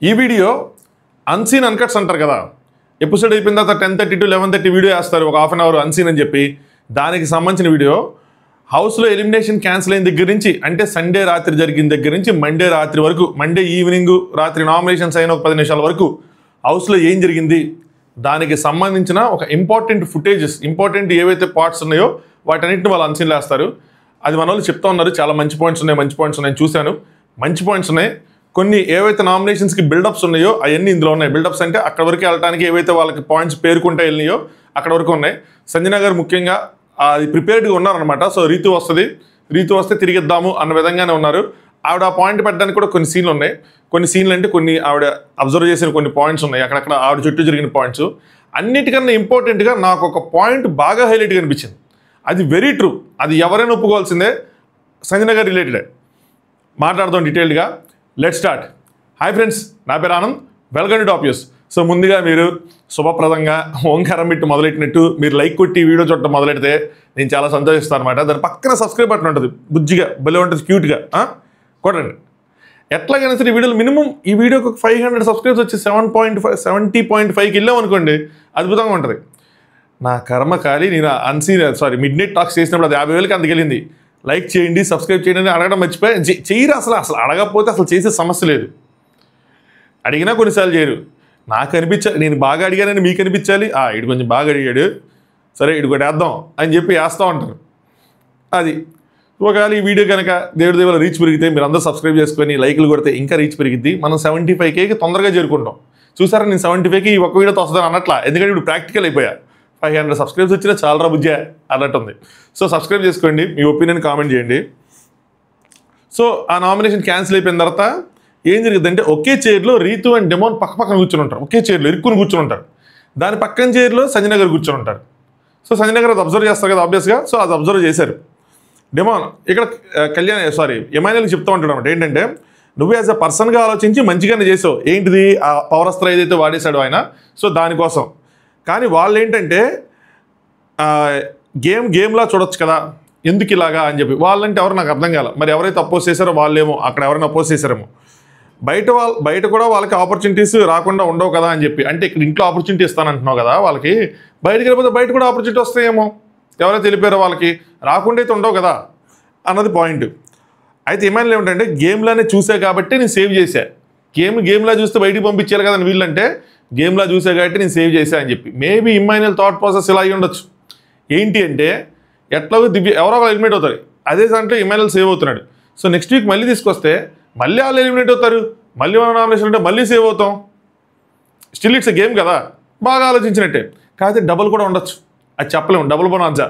ఈ video unseen అన్కట్స్ అంటారు కదా, ఎపిసోడ్ అయిపోయిన తర్వాత 10:30 to 11:30 వీడియో వేస్తారు, ఒక హాఫ్ అన్ అవర్ అన్సీన్ అని చెప్పి. దానికి సంబంధించిన వీడియో హౌస్లో ఎలిమినేషన్ క్యాన్సిల్ అయిన దగ్గర నుంచి, అంటే సండే రాత్రి జరిగిన దగ్గర నుంచి మండే రాత్రి వరకు, మండే ఈవినింగ్ రాత్రి నామినేషన్స్ అయిన ఒక 10 నిమిషాల వరకు హౌస్లో ఏం జరిగింది, దానికి సంబంధించిన ఒక ఇంపార్టెంట్ ఫుటేజెస్, ఇంపార్టెంట్ ఏవైతే పార్ట్స్ ఉన్నాయో వాటన్నిటిని వాళ్ళు అన్సీన్లో వేస్తారు. అది మన వాళ్ళు చెప్తా ఉన్నారు, చాలా మంచి పాయింట్స్ ఉన్నాయి, చూశాను, మంచి పాయింట్స్ ఉన్నాయి. కొన్ని ఏవైతే నామినేషన్స్కి బిల్డప్స్ ఉన్నాయో అవన్నీ ఇందులో ఉన్నాయి. బిల్డప్స్ అంటే అక్కడ వరకు వెళ్ళడానికి ఏవైతే వాళ్ళకి పాయింట్స్ పేరుకుంటే వెళ్ళినాయో అక్కడ వరకు ఉన్నాయి. సంజన గారు ముఖ్యంగా అది ప్రిపేర్డ్గా ఉన్నారనమాట. సో రీతు వస్తే తిరిగిద్దాము అన్న విధంగానే ఉన్నారు. ఆవిడ ఆ పాయింట్ పెట్టడానికి కూడా కొన్ని సీన్లు ఉన్నాయి. కొన్ని సీన్లు అంటే కొన్ని ఆవిడ అబ్జర్వ్ చేసిన కొన్ని పాయింట్స్ ఉన్నాయి, అక్కడక్కడ ఆవిడ చుట్టూ జరిగిన పాయింట్స్. అన్నిటికన్నా ఇంపార్టెంట్గా నాకు ఒక పాయింట్ బాగా హైలైట్గా అనిపించింది. అది వెరీ ట్రూ, అది ఎవరైనా ఒప్పుకోవాల్సిందే. సంజన గారు రిలేటెడ్ మాట్లాడదాం డీటెయిల్డ్గా. Let start. హాయ్ ఫ్రెండ్స్, నా పేరు Anand, welcome to top news. So ముందుగా మీరు శుభప్రదంగా ఓంకారం పెట్టి మొదలెట్టినట్టు మీరు లైక్ కొట్టి వీడియో చూడటం మొదలెడితే నేను చాలా సంతోషిస్తాను అనమాట. దాని పక్కన సబ్స్క్రైబ్ బటన్ ఉంటుంది, బుజ్జిగా భలే ఉంటుంది, క్యూట్గా కొట్టండి. ఎట్లాగైనా సరే ఈ వీడియోలో మినిమం ఈ వీడియోకి 500 సబ్స్క్రైబ్స్ వచ్చి 70.5కి వెళ్ళాం అనుకోండి, అద్భుతంగా ఉంటుంది. నా కర్మ ఖాళీ, నేను మిడ్ నైట్ టాక్స్ చేసినప్పుడు అది 50,000కి అందుకు వెళ్ళింది. లైక్ చేయండి, సబ్స్క్రైబ్ చేయండి అని అడగడం మర్చిపోయి చేయరు. అసలు అడగకపోతే అసలు చేసే సమస్య లేదు. అడిగినా కొన్నిసార్లు చేయరు. నాకు అనిపించాలి, నేను బాగా అడిగానని మీకు అనిపించాలి. ఇడు కొంచెం బాగా అడిగాడు, సరే ఇడు కూడా వేద్దాం అని చెప్పి వేస్తూ ఉంటారు. అది ఒకవేళ ఈ వీడియో కనుక దేవుడి దేవుల రీచ్ పెరిగితే, మీరు అందరూ సబ్స్క్రైబ్ చేసుకొని లైక్లు కొడితే ఇంకా రీచ్ పెరిగిద్ది. మనం 75Kకి తొందరగా చేరుకుంటాం. చూసారా, నేను 75K ఈ ఒక్క వీడియోతో వస్తుందని అన్నట్లా, ఎందుకంటే ఇప్పుడు ప్రాక్టికల్ అయిపోయా. 500 సబ్స్క్రైబ్స్ వచ్చినా చాలా బుజ్జా అన్నట్టుంది. సో సబ్స్క్రైబ్ చేసుకోండి, మీ ఒపీనియన్ కామెంట్ చేయండి. సో ఆ నామినేషన్ క్యాన్సిల్ అయిపోయిన తర్వాత ఏం జరిగిందంటే, ఒకే చైర్లో రీతు అండ్ డెమోన్ పక్కన కూర్చొని ఉంటారు. ఒకే చైర్లో ఇరుక్కుని కూర్చొని ఉంటారు. దాని పక్కన చైర్లో సంజన గారు కూర్చొని ఉంటారు. సో సంజన గారు అది అబ్జర్వ్ చేస్తారు కదా ఆబ్వియస్గా. సో అది అబ్జర్వ్ చేశారు. డెమోన్ ఇక్కడ ఎమాన్యుయల్కి చెప్తూ ఉంటాడు అనమాట, ఏంటంటే నువ్వు యాజ్ అ పర్సన్గా ఆలోచించి మంచిగానే చేసావు. ఏంటిది ఆ పవరస్త్ర ఏదైతే వాడేశాడో ఆయన, సో దానికోసం. కానీ వాళ్ళు ఏంటంటే గేమ్లా చూడొచ్చు కదా, ఎందుకు ఇలాగా అని చెప్పి వాళ్ళంటే ఎవరు నాకు అర్థం కాల. మరి ఎవరైతే అపోజ్ చేశారో వాళ్ళేమో, అక్కడ ఎవరైనా అపోజ్ చేశారేమో. బయట కూడా వాళ్ళకి ఆపర్చునిటీస్ రాకుండా ఉండవు కదా అని చెప్పి, అంటే ఇక్కడ ఇంట్లో ఆపర్చునిటీ ఇస్తానంటున్నావు కదా వాళ్ళకి, బయటకు వెళ్ళిపోతే బయట కూడా ఆపర్చునిటీ వస్తాయేమో, ఎవరైతే వెళ్ళిపోయారో వాళ్ళకి రాకుండా అయితే ఉండవు కదా అన్నది పాయింట్. అయితే ఎమాన్యుయల్ ఏమిటంటే గేమ్లానే చూసా కాబట్టి నేను సేవ్ చేశా, గేమ్లా చూస్తే బయటికి పంపించారు కదా అని వీళ్ళంటే గేమ్లా చూసా కాబట్టి నేను సేవ్ చేశా అని చెప్పి. మేబీ ఎమాన్యుయల్ థాట్ ప్రాసెస్ ఇలా అయి ఉండొచ్చు. ఏంటి అంటే ఎట్లాగో ఎవరో ఒకరు ఎలిమినేట్ అవుతారు, అదే దాంట్లో ఎమాన్యుయల్ సేవ్ అవుతున్నాడు. సో నెక్స్ట్ వీక్ మళ్ళీ తీసుకొస్తే మళ్ళీ వాళ్ళు ఎలిమినేట్ అవుతారు, మళ్ళీ మన నామినేషన్ ఉంటే మళ్ళీ సేవ్ అవుతాం. స్టిల్ ఇట్స్ గేమ్ కదా, బాగా ఆలోచించినట్టే. కాకపోతే డబుల్ కూడా ఉండొచ్చు, అది చెప్పలేము, డబుల్ బోనాన్సా.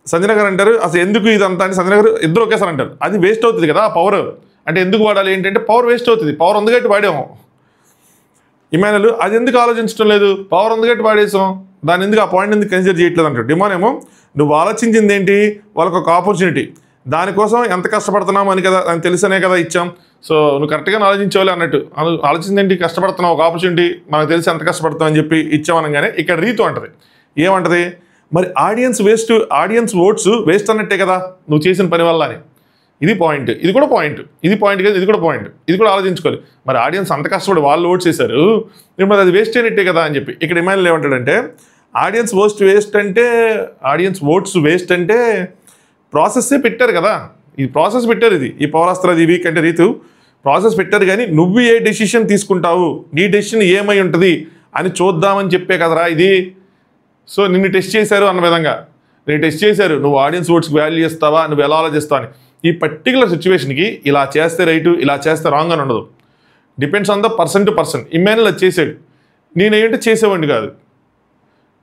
సంజన గారు అంటారు అసలు ఎందుకు ఇదంతా అని. సంజన గారు ఇద్దరు ఒకేసారి అంటారు అది వేస్ట్ అవుతుంది కదా పవర్, అంటే ఎందుకు వాడాలి ఏంటంటే పవర్ వేస్ట్ అవుతుంది, పవర్ ఉంది కాబట్టి వాడాము. ఎమాన్యుయల్ అది ఎందుకు ఆలోచించడం లేదు, పవర్ ఉంది కాబట్టి వాడేసాం, దాన్ని ఎందుకు ఆ పాయింట్ ఎందుకు కన్సిడర్ చేయట్లేదు అంటాడు. డిమానేమో నువ్వు ఆలోచించింది ఏంటి, వాళ్ళకి ఒక ఆపర్చునిటీ, దానికోసం ఎంత కష్టపడుతున్నాం అని కదా, అని తెలిసనే కదా ఇచ్చాం. సో నువ్వు కరెక్ట్గా ఆలోచించాలి అన్నట్టు, ఆలోచించింది ఏంటి, కష్టపడుతున్నావు, ఒక ఆపర్చునిటీ, మనకు తెలిసి ఎంత కష్టపడతాం అని చెప్పి ఇచ్చామనగానే ఇక్కడ రీతు అంటది, ఏమంటది, మరి ఆడియన్స్ ఓట్స్ వేస్ట్ అన్నట్టే కదా నువ్వు చేసిన పని వల్ల అని. ఇది పాయింట్, ఇది కూడా పాయింట్, ఇది పాయింట్ కదా, ఇది కూడా పాయింట్, ఇది కూడా ఆలోచించుకోవాలి. మరి ఆడియన్స్ అంత కష్టపడి వాళ్ళు ఓట్స్ చేశారు, మరి అది వేస్ట్ అయినట్టే కదా అని చెప్పి. ఇక్కడ ఎమాన్యుయల్ ఏమంటాడంటే ఆడియన్స్ ఓట్స్ వేస్ట్ అంటే ప్రాసెస్సే పెట్టారు కదా, ఈ ప్రాసెస్ పెట్టారు, ఈ పవరాస్త్ర ఈ వీక్ అంటే రీతు ప్రాసెస్ పెట్టారు. కానీ నువ్వు ఏ డెసిషన్ తీసుకుంటావు, నీ డెసిషన్ ఏమై ఉంటుంది అని చూద్దామని చెప్పే కదరా ఇది. సో నిన్ను టెస్ట్ చేశారు అన్న విధంగా, నేను టెస్ట్ చేశారు, నువ్వు ఆడియన్స్ ఓట్స్కి వాల్యూ ఇస్తావా, నువ్వు ఎలా ఆలోచిస్తావు అని. ఈ పర్టికులర్ సిచ్యువేషన్కి ఇలా చేస్తే రైటు, ఇలా చేస్తే రాంగ్ అని ఉండదు, depends on the person to person. Emmanuel అది చేసాడు, నేనేంటే చేసేవాడిని కాదు,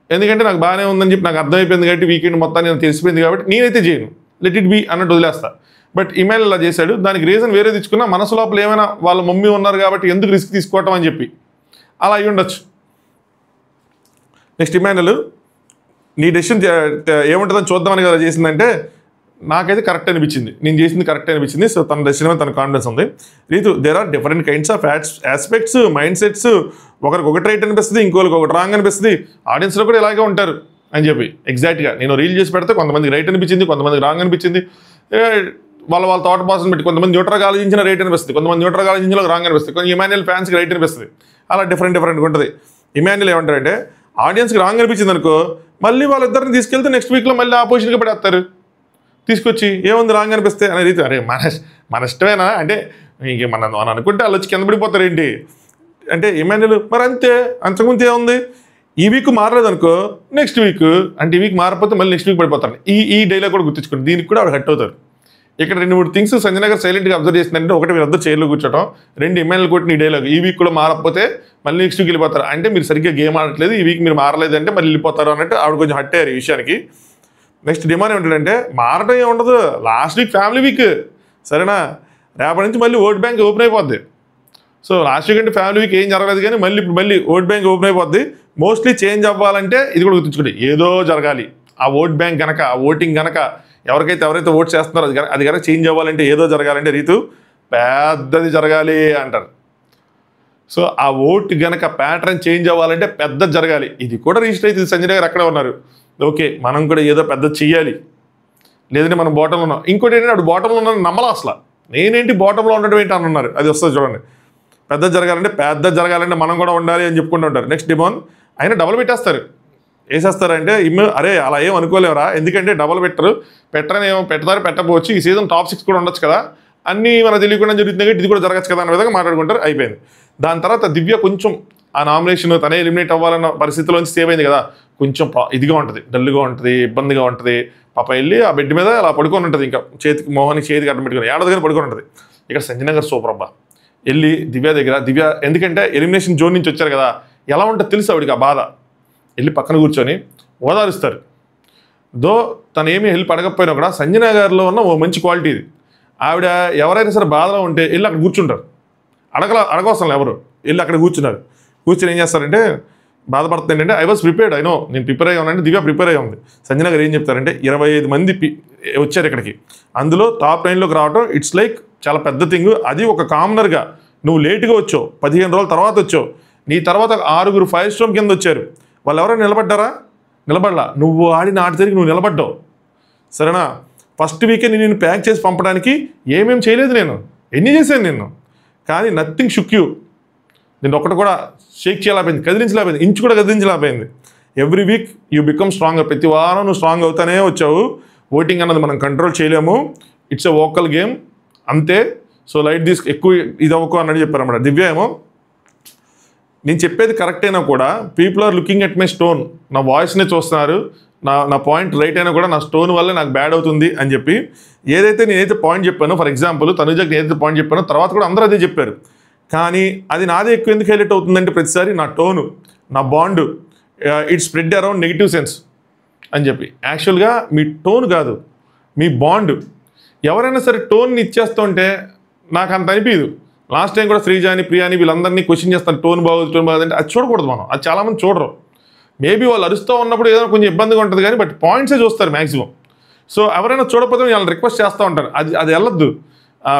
ఎందుకంటే నాకు బాగానే ఉందని చెప్పి నాకు అర్థమైపోయింది కాబట్టి, వీకెండ్ మొత్తాన్ని నేను తెలిసిపోయింది కాబట్టి నేనైతే చేయను, లెట్ ఇట్ బీ అన్నట్టు వదిలేస్తా. బట్ ఎమాన్యుయల్ అలా చేశాడు, దానికి రీజన్ వేరే తెచ్చుకున్నా, మనసు లోపల ఏమైనా వాళ్ళ మమ్మీ ఉన్నారు కాబట్టి ఎందుకు రిస్క్ తీసుకోవటం అని చెప్పి అలా అయ్యి ఉండొచ్చు. నెక్స్ట్ ఎమాన్యుయల్ నీ డెసిషన్ ఏముంటుందని చూద్దామని కదా చేసిందంటే నాకైతే కరెక్ట్ అనిపించింది, నేను చేసింది కరెక్ట్ అనిపించింది. సో తన డెసిషన్ మీద తన కాన్ఫిడెన్స్ ఉంది. Ritu there are different kinds of aspects, mind sets, ఒకరికి ఒకటి రైట్ అనిపిస్తుంది, ఇంకొకరికి ఒకటి రాంగ్ అనిపిస్తుంది, ఆడియన్స్లో కూడా ఇలాగే ఉంటారు అని చెప్పి. ఎగ్జాక్ట్గా నేను రీల్ చేసి పెడితే కొంతమందికి రైట్ అనిపించింది, కొంతమందికి రాంగ్ అనిపించింది. వాళ్ళ థాట్ ప్రాసెస్ పెట్టి కొంతమంది న్యూట్రల్గా ఆలోచించిన రైట్ అనిపిస్తుంది, కొంతమంది న్యూట్రల్గా ఆలోచించిన రాంగ్ అనిపిస్తుంది, కొంచెం ఇమాన్యుయల్ ఫ్యాన్స్కి రైట్ అనిపిస్తుంది. అలా డిఫరెంట్గా ఉంటుంది. ఇమాన్యుయల్ ఏమంటారంటే ఆడియన్స్కి రాంగ్ అనిపించింది అనుకో, మళ్ళీ వాళ్ళిద్దరిని తీసుకెళ్తే నెక్స్ట్ వీక్లో మళ్ళీ ఆపోజిషన్గా పడేస్తారు తీసుకొచ్చి, ఏముంది రాంగ్ అనిపిస్తే అనే రీతి. అరే మన ఇష్టమేనా అంటే ఇంక మనం అనుకుంటే వాళ్ళు వచ్చి కింద పడిపోతారు ఏంటి అంటే ఇమాన్యుయల్ మరి అంతే, అంతకుముందు ఏముంది, ఈ వీక్ మారలేదు అనుకో నెక్స్ట్ వీక్ అంటే ఈ వీక్ మారకపోతే మళ్ళీ నెక్స్ట్ వీక్ పడిపోతారు. ఈ డైలాగ్ కూడా గుర్తించుకోండి, దీనికి కూడా ఆవిడ హట్ అవుతారు. ఇక్కడ 2-3 థింగ్స్ సంజయ్ గారు సైలెంట్గా అబ్జర్వ్ చేసిందంటే, ఒకటి వీళ్ళందరూ చైర్లో కూర్చోవడం, 2 ఇమాన్యుయల్ కొట్టిన ఈ డైలాగ్, ఈ వీక్ కూడా మారకపోతే మళ్ళీ నెక్స్ట్ వీక్ వెళ్ళిపోతారు అంటే మీరు సరిగ్గా గేమ్ ఆడట్లేదు, ఈ వీక్ మీరు మారలేదు అంటే మళ్ళీ వెళ్ళిపోతారు అన్నట్టు ఆవిడ కొంచెం హట్ అయ్యారు ఈ విషయానికి. నెక్స్ట్ డిమాండ్ ఏమిటంటే మారటం ఏముండదు, లాస్ట్ వీక్ ఫ్యామిలీ వీక్ సరేనా, రేపటి నుంచి మళ్ళీ ఓట్ బ్యాంక్ ఓపెన్ అయిపోద్ది. సో లాస్ట్ వీక్ అంటే ఫ్యామిలీ వీక్ ఏం జరగలేదు కానీ మళ్ళీ ఓట్ బ్యాంక్ ఓపెన్ అయిపోద్ది. మోస్ట్లీ చేంజ్ అవ్వాలంటే ఇది కూడా గుర్తుంచుకోండి, ఏదో జరగాలి. ఆ ఓట్ బ్యాంక్ కనుక, ఆ ఓటింగ్ కనుక ఎవరైతే ఓట్ చేస్తున్నారో అది కనుక చేంజ్ అవ్వాలంటే ఏదో జరగాలంటే రీతు పెద్దది జరగాలి అంటారు. సో ఆ ఓట్ గనక ప్యాటర్న్ చేంజ్ అవ్వాలంటే పెద్దది జరగాలి. ఇది కూడా రిజిస్టర్ అవుతుంది. సంజయ్ గారు అక్కడే ఉన్నారు, ఓకే మనం కూడా ఏదో పెద్దది చెయ్యాలి, లేదంటే మనం బాటంలో ఉన్నాం. ఇంకోటి ఏంటంటే అప్పుడు బాటంలో ఉన్నాను నమ్మలా, అసలు నేనేంటి బాటంలో ఉండడం ఏంటి అని అన్నారు. అది వస్తుంది చూడండి, పెద్ద జరగాలంటే మనం కూడా ఉండాలి అని చెప్పుకుంటూ ఉంటారు. నెక్స్ట్ డిమాండ్ ఆయన డబల్ వేసేస్తారంటే అరే అలా ఏం అనుకోలేవరా, ఎందుకంటే డబల్ పెడతారు పెట్టకపోవచ్చు, ఈ సీజన్ టాప్ 6 కూడా ఉండొచ్చు కదా, అన్నీ మనకు తెలియకుండా జరుగుతుంది కాబట్టి ఇది కూడా జరగచ్చు కదా అనే విధంగా మాట్లాడుకుంటారు. అయిపోయింది. దాని తర్వాత దివ్య కొంచెం ఆ నామినేషన్ తనే ఎలిమినేట్ అవ్వాలన్న పరిస్థితిలోంచి సేవ్ అయింది కదా, కొంచెం ఇదిగా ఉంటుంది, డల్గా ఉంటుంది, ఇబ్బందిగా ఉంటుంది. పాప వెళ్ళి ఆ బెడ్ మీద అలా పడుకొని ఉంటుంది, ఇంకా మోహన్కి చేతికి అడ్డం పెట్టుకుని ఏడాదిగానే పడుకొని ఉంటుంది. ఇక్కడ సంజయ్ గారు సూపర్ అబ్బా, వెళ్ళి దివ్య ఎందుకంటే ఎలిమినేషన్ జోన్ నుంచి వచ్చారు కదా, ఎలా ఉంటుంది తెలుసు ఆవిడికి ఆ బాధ, వెళ్ళి పక్కన కూర్చొని ఓదారుస్తారు. తను ఏమీ హెల్ప్ అడగకపోయినా కూడా సంజయ్ గారిలో ఉన్న ఓ మంచి క్వాలిటీ ఇది. ఆవిడ ఎవరైనా సరే బాధలో ఉంటే వెళ్ళి అక్కడ కూర్చుంటారు, అడగవసరం ఎవరు, వెళ్ళి అక్కడ కూర్చొని ఏం చేస్తారంటే బాధపడుతుంది ఏంటంటే ఐ వాజ్ ప్రిపేర్డ్, నేను ప్రిపేర్ అయ్యి ఉన్నానంటే దివ్య ప్రిపేర్ అయ్యి ఉంది. సంజయ్ గారు ఏం చెప్తారంటే 25 మంది వచ్చారు ఇక్కడికి, అందులో టాప్ 9లోకి రావడం ఇట్స్ లైక్ చాలా పెద్ద థింగ్. అది ఒక కామనర్గా నువ్వు లేటుగా వచ్చావు, 15 రోజుల తర్వాత వచ్చావు, నీ తర్వాత 6 ఫైర్ స్టోమ్ కింద వచ్చారు, వాళ్ళు ఎవరైనా నిలబడలా, నువ్వు ఆడిన ఆట తిరిగి నువ్వు నిలబడ్డావు సరేనా. ఫస్ట్ వీకే నేను ప్యాక్ చేసి పంపడానికి ఏమేం చేయలేదు, నేను ఎన్ని చేశాను నేను, కానీ నథింగ్ షుక్ యూ, నేను ఒక్కటి కూడా షేక్ చేయలేకపోయింది, కదిలించలేకపోయింది, ఇంచు కూడా కదిలించలేకపోయింది. Every week you become strong, ప్రతి వారం నువ్వు స్ట్రాంగ్ అవుతానే వచ్చావు. ఓటింగ్ అన్నది మనం కంట్రోల్ చేయలేము, ఇట్స్ ఎ వోకల్ గేమ్ అంతే. సో లైట్ ఎక్కువ ఇది అవ్వకు అన్నట్టు చెప్పారన్నమాట. దివ్య ఏమో నేను చెప్పేది కరెక్ట్ అయినా కూడా people are looking at my tone, నా వాయిస్నే చూస్తున్నారు, నా పాయింట్ రైట్ అయినా కూడా నా స్టోన్ వల్లే నాకు బ్యాడ్ అవుతుంది అని చెప్పి నేనైతే పాయింట్ చెప్పానో, ఫర్ ఎగ్జాంపుల్ తనుజకి నేనైతే పాయింట్ చెప్పానో తర్వాత కూడా అందరూ అదే చెప్పారు, కానీ అది నాదే ఎక్కువ ఎందుకు హైలైట్ అవుతుందంటే ప్రతిసారి నా టోను, నా bond it spread around negative sense అని చెప్పి. యాక్చువల్గా మీ టోన్ కాదు, మీ బాండ్. ఎవరైనా సరే టోన్ని ఇచ్చేస్తుంటే నాకు అంత అనిపించదు. లాస్ట్ టైం కూడా శ్రీజాని, ప్రియాని వీళ్ళందరినీ క్వశ్చన్ చేస్తాను, టోన్ బాగుంది అంటే అది చూడకూడదు మనం, అది చాలామంది చూడరు. మేబీ వాళ్ళు అరుస్తూ ఉన్నప్పుడు ఏదైనా కొంచెం ఇబ్బందిగా ఉంటుంది కానీ బట్ పాయింట్సే చూస్తారు మ్యాక్సిమం. సో ఎవరైనా చూడకపోతే వాళ్ళని రిక్వెస్ట్ చేస్తూ ఉంటారు, అది వెళ్ళొద్దు.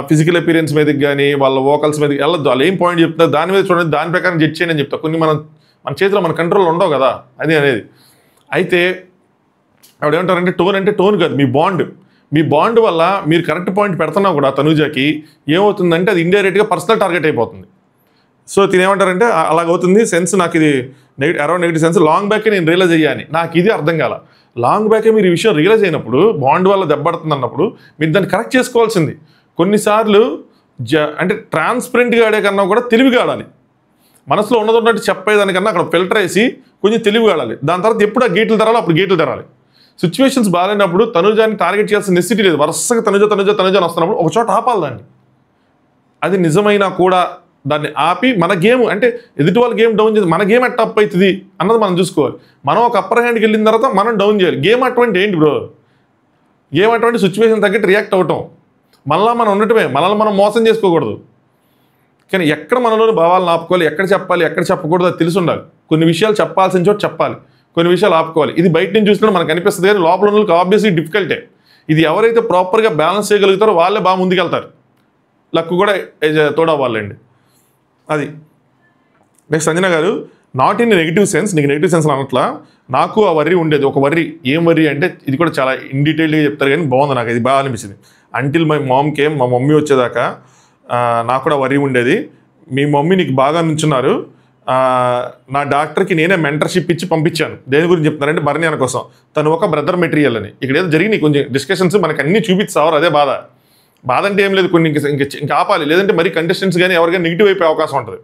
ఫిజికల్ అపీరియన్స్ మీదకి కానీ వాళ్ళ వోకల్స్ మీదకి వెళ్ళొద్దు, వాళ్ళు ఏం పాయింట్ చెప్తారు దాని మీద చూడండి, దాని ప్రకారం జడ్జ్ చేయండి అని చెప్తారు. కొన్ని మన చేతిలో మన కంట్రోల్ ఉండవు కదా, అనేది. అయితే ఆవిడ ఏమంటారంటే టోన్ అంటే టోన్ కాదు, మీ బాండ్ వల్ల మీరు కరెక్ట్ పాయింట్ పెడుతున్నా కూడా తనుజాకి ఏమవుతుందంటే అది ఇండైరెక్ట్గా పర్సనల్ టార్గెట్ అయిపోతుంది. సో తినేమంటారంటే అలాగవుతుంది సెన్స్, నాకు ఇది అరౌండ్ నెగిటివ్ సెన్స్, లాంగ్ బ్యాకే నేను రియలైజ్ అయ్యాను, నాకు ఇది అర్థం కాల. లాంగ్ బ్యాకే మీరు ఈ విషయం రియలైజ్ అయినప్పుడు బాండ్ వల్ల దెబ్బడుతుంది అన్నప్పుడు మీరు దాన్ని కరెక్ట్ చేసుకోవాల్సింది. కొన్నిసార్లు అంటే ట్రాన్స్పరెంట్గా ఆడే కన్నా కూడా తెలివిగా ఆడాలి, మనసులో ఉన్నట్టు చెప్పేదానికన్నా అక్కడ ఫిల్టర్ వేసి కొంచెం తెలివిగా ఆడాలి. దాని తర్వాత ఎప్పుడు ఆ గీట్లు తెరాలి అప్పుడు గీట్లు తెరాలి. సిచ్యువేషన్స్ బాగాలేనప్పుడు తనుజాన్ని టార్గెట్ చేయాల్సిన నెసిటీ లేదు, వరుసగా తనుజాని వస్తున్నప్పుడు ఒక చోట ఆపాలి దాన్ని. అది నిజమైనా కూడా దాన్ని ఆపి మన గేమ్ అంటే ఎదుటి వాళ్ళ గేమ్ డౌన్ చేసి మన గేమ్ అప్ అవుతుంది అన్నది మనం చూసుకోవాలి. మనం ఒక అప్పర్ హ్యాండ్కి వెళ్ళిన తర్వాత మనం డౌన్ చేయాలి. గేమ్ అటువంటి ఏంటి బ్రో, గేమ్ అటువంటి సిచ్యువేషన్ తగ్గట్టు రియాక్ట్ అవటం, మళ్ళీ మనం ఉండటమే, మనల్ని మనం మోసం చేసుకోకూడదు. కానీ ఎక్కడ మనలోని భావాలను ఆపుకోవాలి, ఎక్కడ చెప్పాలి ఎక్కడ చెప్పకూడదు అది తెలిసి ఉండాలి. కొన్ని విషయాలు చెప్పాల్సిన చోట చెప్పాలి, కొన్ని విషయాలు ఆపుకోవాలి. ఇది బయట నుంచి చూసినా మనకు అనిపిస్తుంది కానీ లోపల ఉన్న వాళ్ళకి ఆబ్వియస్లీ డిఫికల్టే. ఇది ఎవరైతే ప్రాపర్గా బ్యాలెన్స్ చేయగలుగుతారో వాళ్ళే బాగా ముందుకెళ్తారు, లక్ కూడా తోడవ్వాలండి. అది నెక్స్ట్ సంజన గారు నాట్ ఇన్ నెగిటివ్ సెన్స్, నీకు నెగిటివ్ సెన్స్ అనట్లా, నాకు ఆ వర్రీ ఉండేది. ఒక వర్రీ, ఏం వర్రీ అంటే ఇది కూడా చాలా ఇన్ డీటెయిల్గా చెప్తారు కానీ బాగుంది, నాకు ఇది బాగా అనిపించింది. అంటిల్ మై మామ్ కేమ్, మా మమ్మీ వచ్చేదాకా నాకు కూడా వరి ఉండేది. మీ మమ్మీ నీకు బాగా నుంచున్నారు, నా డాక్టర్కి నేనే మెంటర్షిప్ ఇచ్చి పంపించాను. దేని గురించి చెప్తున్నారంటే భరణి అన్న కోసం, తను ఒక బ్రదర్ మెటీరియల్ అని. ఇక్కడ ఏదో జరిగినాయి కొంచెం డిస్కషన్స్, మనకు అన్నీ చూపిస్తావారు, అదే బాధ అంటే ఏం లేదు, కొన్ని ఇంకా ఆపాలి, లేదంటే మరీ కంటెస్టెంట్స్ కానీ ఎవరికైనా నెగిటివ్ అయిపోయే అవకాశం ఉంటుంది.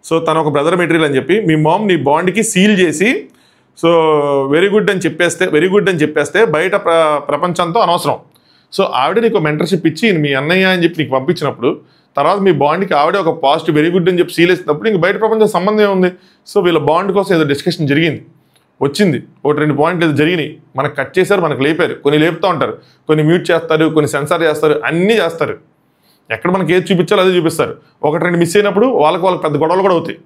సో తను ఒక బ్రదర్ మెటీరియల్ అని చెప్పి మీ మామ్ నీ బాండ్కి సీల్ చేసి సో వెరీ గుడ్ అని చెప్పేస్తే బయట ప్రపంచంతో అనవసరం. సో ఆవిడ నీకు మెంటర్షిప్ ఇచ్చి మీ అన్నయ్య అని చెప్పి నీకు పంపించినప్పుడు తర్వాత మీ బాండ్కి ఆవిడే ఒక పాజిటివ్ వెరీ గుడ్ అని చెప్పి సీల్ వేసినప్పుడు ఇంక బయట ప్రపంచం సంబంధం ఏముంది? సో వీళ్ళ బాండ్ కోసం ఏదో డిస్కషన్ వచ్చింది, 1-2 పాయింట్లు ఏదో జరిగినాయి, మనకు కట్ చేశారు, మనకు లేపారు, కొన్ని లేపుతూ ఉంటారు, కొన్ని మ్యూట్ చేస్తారు, కొన్ని సెన్సార్ చేస్తారు, అన్నీ చేస్తారు. ఎక్కడ మనకి ఏది చూపించాలో అదే చూపిస్తారు. 1-2 మిస్ అయినప్పుడు వాళ్ళకి పెద్ద గొడవలు కూడా అవుతాయి.